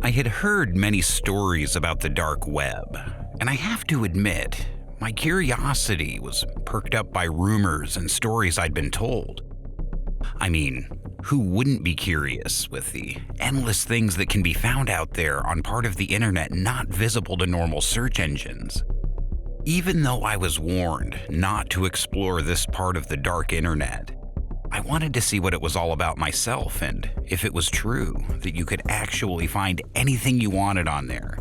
I had heard many stories about the dark web, and I have to admit, my curiosity was perked up by rumors and stories I'd been told. I mean, who wouldn't be curious with the endless things that can be found out there on part of the internet not visible to normal search engines? Even though I was warned not to explore this part of the dark internet, I wanted to see what it was all about myself and if it was true that you could actually find anything you wanted on there.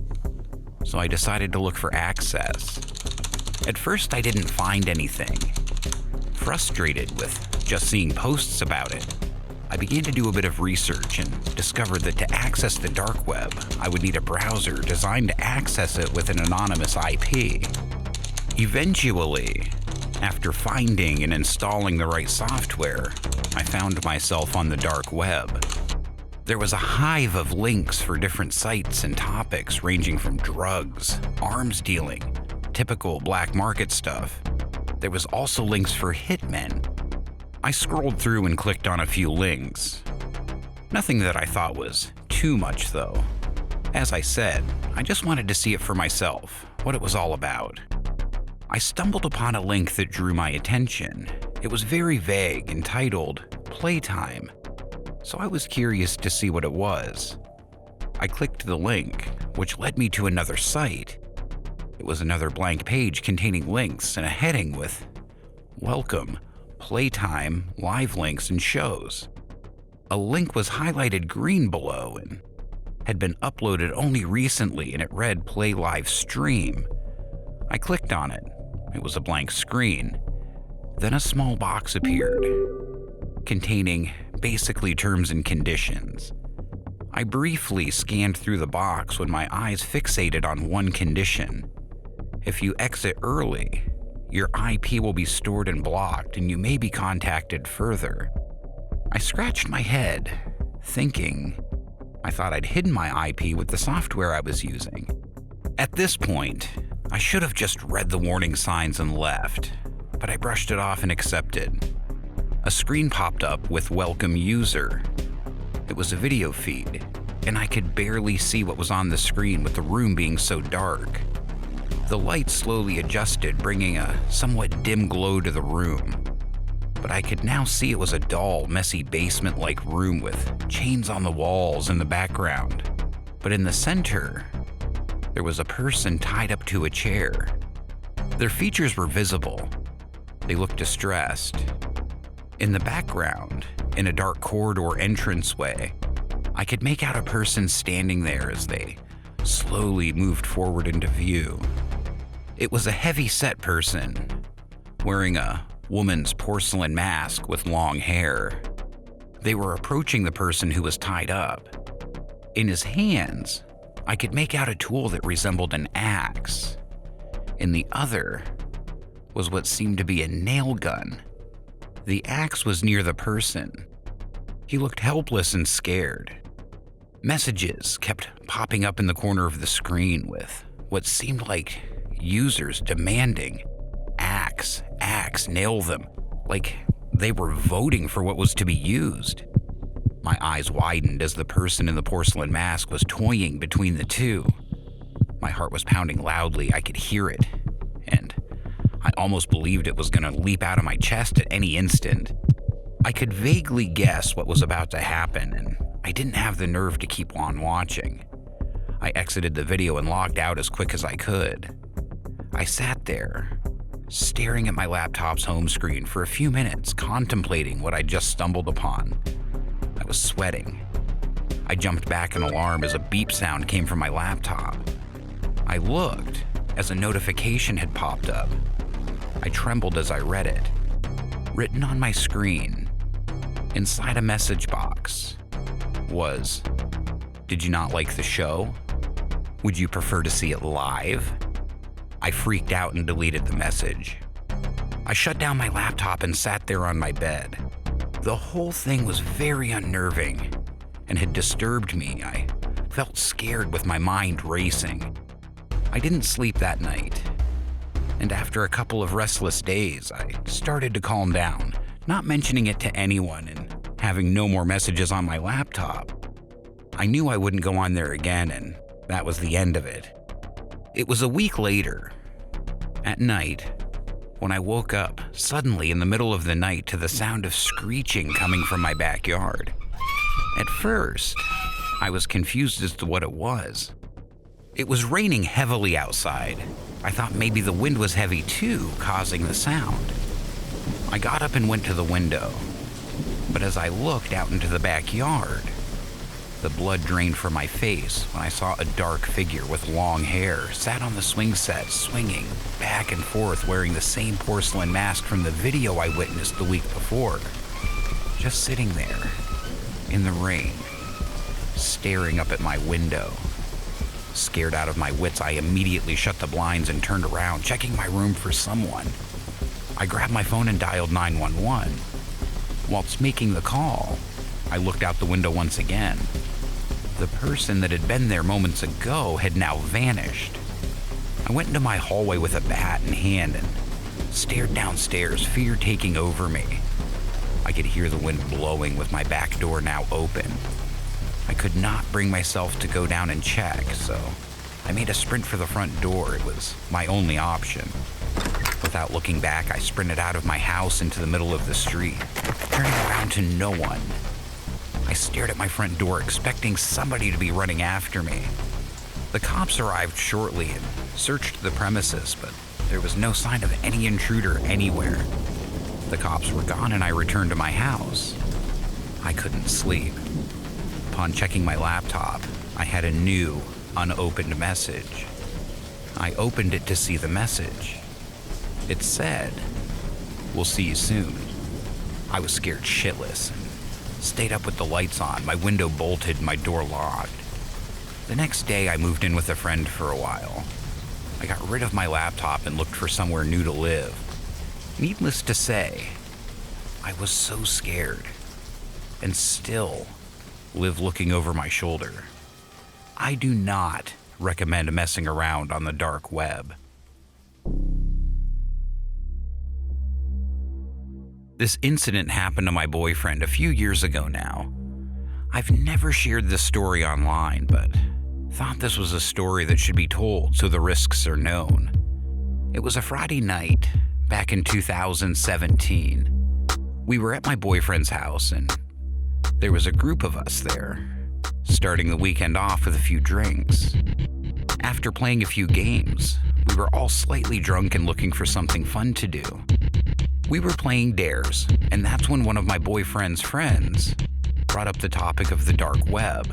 So I decided to look for access. At first, I didn't find anything. Frustrated with just seeing posts about it, I began to do a bit of research and discovered that to access the dark web, I would need a browser designed to access it with an anonymous IP. Eventually, after finding and installing the right software, I found myself on the dark web. There was a hive of links for different sites and topics ranging from drugs, arms dealing, typical black market stuff. There was also links for hitmen. I scrolled through and clicked on a few links. Nothing that I thought was too much though. As I said, I just wanted to see it for myself, what it was all about. I stumbled upon a link that drew my attention. It was very vague and titled Playtime, so I was curious to see what it was. I clicked the link, which led me to another site. It was another blank page containing links and a heading with Welcome, Playtime, Live Links and Shows. A link was highlighted green below and had been uploaded only recently, and it read Play Live Stream. I clicked on it. It was a blank screen. Then a small box appeared, containing basically terms and conditions. I briefly scanned through the box when my eyes fixated on one condition. If you exit early, your IP will be stored and blocked, and you may be contacted further. I scratched my head, thinking I thought I'd hidden my IP with the software I was using. At this point, I should have just read the warning signs and left, but I brushed it off and accepted. A screen popped up with Welcome User. It was a video feed, and I could barely see what was on the screen with the room being so dark. The light slowly adjusted, bringing a somewhat dim glow to the room, but I could now see it was a dull, messy basement-like room with chains on the walls in the background. But in the center, there was a person tied up to a chair. Their features were visible. They looked distressed. In the background, in a dark corridor entranceway, I could make out a person standing there as they slowly moved forward into view. It was a heavy-set person, wearing a woman's porcelain mask with long hair. They were approaching the person who was tied up. In his hands, I could make out a tool that resembled an axe. In the other was what seemed to be a nail gun. The axe was near the person. He looked helpless and scared. Messages kept popping up in the corner of the screen with what seemed like users demanding, axe, nail them, like they were voting for what was to be used. My eyes widened as the person in the porcelain mask was toying between the two. My heart was pounding loudly. I could hear it, and I almost believed it was going to leap out of my chest at any instant. I could vaguely guess what was about to happen, and I didn't have the nerve to keep on watching. I exited the video and logged out as quick as I could. I sat there, staring at my laptop's home screen for a few minutes, contemplating what I'd just stumbled upon. I was sweating. I jumped back in alarm as a beep sound came from my laptop. I looked as a notification had popped up. I trembled as I read it. Written on my screen, inside a message box, was, "Did you not like the show? Would you prefer to see it live?" I freaked out and deleted the message. I shut down my laptop and sat there on my bed. The whole thing was very unnerving and had disturbed me. I felt scared with my mind racing. I didn't sleep that night, and after a couple of restless days, I started to calm down, not mentioning it to anyone and having no more messages on my laptop. I knew I wouldn't go on there again, and that was the end of it. It was a week later, at night, when I woke up suddenly in the middle of the night to the sound of screeching coming from my backyard. At first, I was confused as to what it was. It was raining heavily outside. I thought maybe the wind was heavy too, causing the sound. I got up and went to the window, but as I looked out into the backyard, the blood drained from my face when I saw a dark figure with long hair sat on the swing set, swinging back and forth, wearing the same porcelain mask from the video I witnessed the week before. Just sitting there, in the rain, staring up at my window. Scared out of my wits, I immediately shut the blinds and turned around, checking my room for someone. I grabbed my phone and dialed 911. Whilst making the call, I looked out the window once again. The person that had been there moments ago had now vanished. I went into my hallway with a bat in hand and stared downstairs, fear taking over me. I could hear the wind blowing with my back door now open. I could not bring myself to go down and check, so I made a sprint for the front door. It was my only option. Without looking back, I sprinted out of my house into the middle of the street, turning around to no one. I stared at my front door, expecting somebody to be running after me. The cops arrived shortly and searched the premises, but there was no sign of any intruder anywhere. The cops were gone and I returned to my house. I couldn't sleep. Upon checking my laptop, I had a new, unopened message. I opened it to see the message. It said, "We'll see you soon." I was scared shitless and stayed up with the lights on, my window bolted, and my door locked. The next day, I moved in with a friend for a while. I got rid of my laptop and looked for somewhere new to live. Needless to say, I was so scared and still live looking over my shoulder. I do not recommend messing around on the dark web. This incident happened to my boyfriend a few years ago now. I've never shared this story online, but thought this was a story that should be told so the risks are known. It was a Friday night back in 2017. We were at my boyfriend's house and there was a group of us there, starting the weekend off with a few drinks. After playing a few games, we were all slightly drunk and looking for something fun to do. We were playing dares, and that's when one of my boyfriend's friends brought up the topic of the dark web.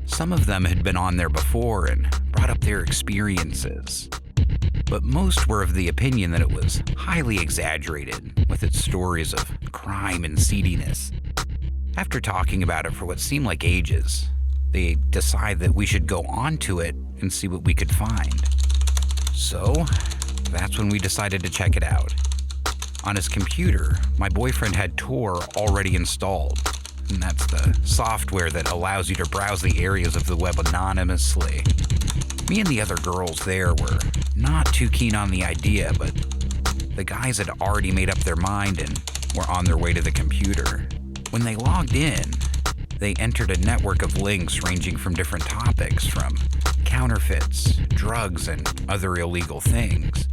Some of them had been on there before and brought up their experiences, but most were of the opinion that it was highly exaggerated with its stories of crime and seediness. After talking about it for what seemed like ages, they decided that we should go onto it and see what we could find. So that's when we decided to check it out. On his computer, my boyfriend had Tor already installed, and that's the software that allows you to browse the areas of the web anonymously. Me and the other girls there were not too keen on the idea, but the guys had already made up their mind and were on their way to the computer. When they logged in, they entered a network of links ranging from different topics, from counterfeits, drugs, and other illegal things.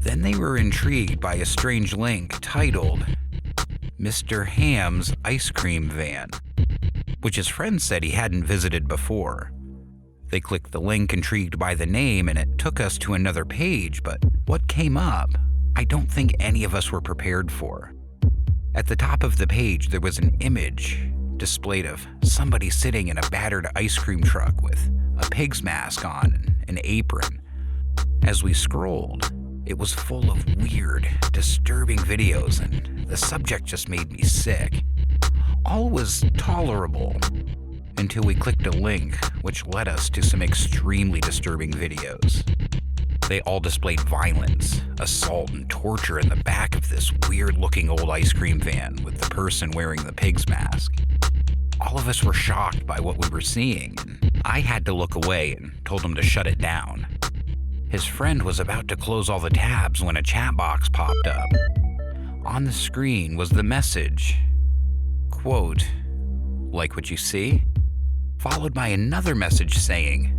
Then they were intrigued by a strange link titled Mr. Ham's Ice Cream Van, which his friend said he hadn't visited before. They clicked the link, intrigued by the name, and it took us to another page, but what came up, I don't think any of us were prepared for. At the top of the page, there was an image displayed of somebody sitting in a battered ice cream truck with a pig's mask on and an apron. As we scrolled, it was full of weird, disturbing videos, and the subject just made me sick. All was tolerable until we clicked a link which led us to some extremely disturbing videos. They all displayed violence, assault, and torture in the back of this weird-looking old ice cream van with the person wearing the pig's mask. All of us were shocked by what we were seeing, and I had to look away and told him to shut it down. His friend was about to close all the tabs when a chat box popped up. On the screen was the message, quote, "Like what you see? followed by another message saying,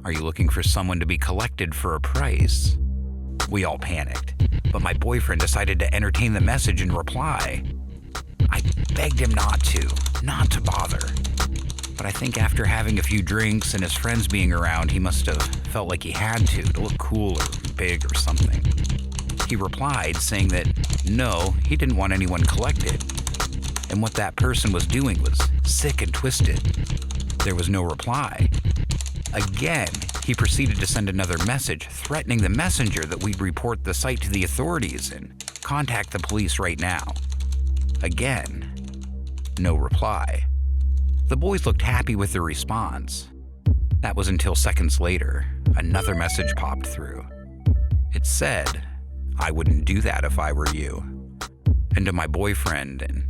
"Are you looking for someone to be collected for a price?" We all panicked, but my boyfriend decided to entertain the message and reply. I begged him not to bother. But I think after having a few drinks and his friends being around, he must have felt like he had to look cool or big or something. He replied saying that no, he didn't want anyone collected, and what that person was doing was sick and twisted. There was no reply. Again, he proceeded to send another message threatening the messenger that we'd report the site to the authorities and contact the police right now. Again, no reply. The boys looked happy with the response. That was until seconds later, another message popped through. It said, "I wouldn't do that if I were you." And to my boyfriend and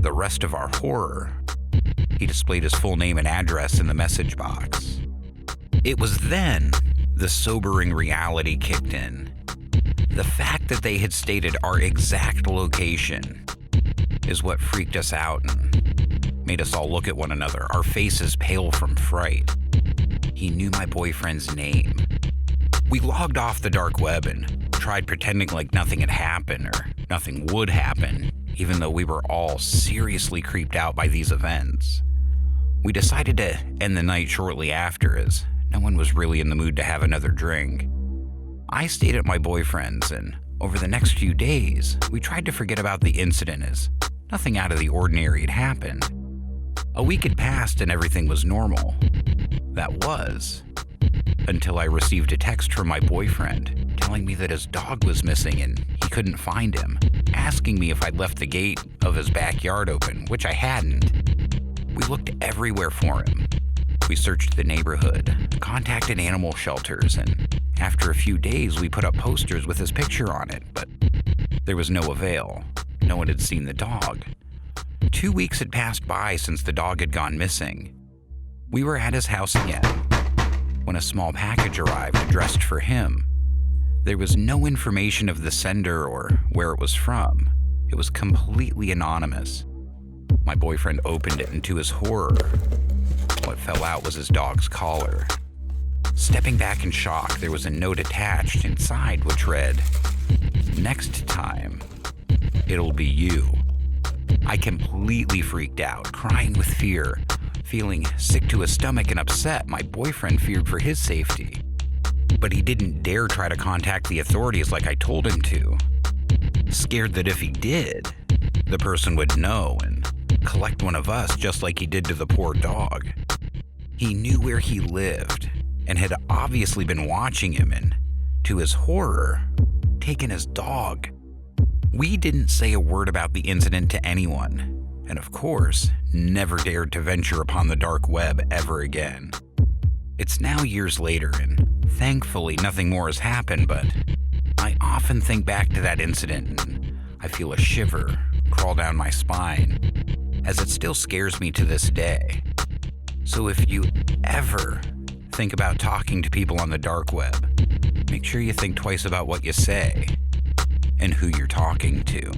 the rest of our horror, he displayed his full name and address in the message box. It was then the sobering reality kicked in. The fact that they had stated our exact location is what freaked us out and made us all look at one another, our faces pale from fright. He knew my boyfriend's name. We logged off the dark web and tried pretending like nothing had happened or nothing would happen, even though we were all seriously creeped out by these events. We decided to end the night shortly after, as no one was really in the mood to have another drink. I stayed at my boyfriend's, and over the next few days, we tried to forget about the incident as nothing out of the ordinary had happened. A week had passed and everything was normal. That was, until I received a text from my boyfriend telling me that his dog was missing and he couldn't find him, asking me if I'd left the gate of his backyard open, which I hadn't. We looked everywhere for him. We searched the neighborhood, contacted animal shelters, and after a few days we put up posters with his picture on it, but there was no avail. No one had seen the dog. 2 weeks had passed by since the dog had gone missing. We were at his house again when a small package arrived addressed for him. There was no information of the sender or where it was from. It was completely anonymous. My boyfriend opened it, and to his horror, what fell out was his dog's collar. Stepping back in shock, there was a note attached inside which read, "Next time, it'll be you." I completely freaked out, crying with fear. Feeling sick to his stomach and upset, my boyfriend feared for his safety. But he didn't dare try to contact the authorities like I told him to. Scared that if he did, the person would know and collect one of us just like he did to the poor dog. He knew where he lived and had obviously been watching him and, to his horror, taken his dog. We didn't say a word about the incident to anyone, and of course, never dared to venture upon the dark web ever again. It's now years later, and thankfully nothing more has happened, but I often think back to that incident and I feel a shiver crawl down my spine, as it still scares me to this day. So if you ever think about talking to people on the dark web, make sure you think twice about what you say and who you're talking to.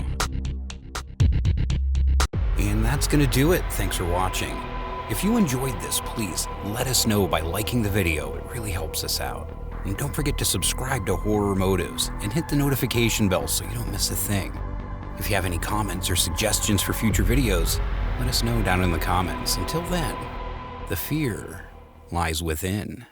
And that's gonna do it. Thanks for watching. If you enjoyed this, please let us know by liking the video. It really helps us out. And don't forget to subscribe to Horror Motives and hit the notification bell so you don't miss a thing. If you have any comments or suggestions for future videos, let us know down in the comments. Until then, the fear lies within.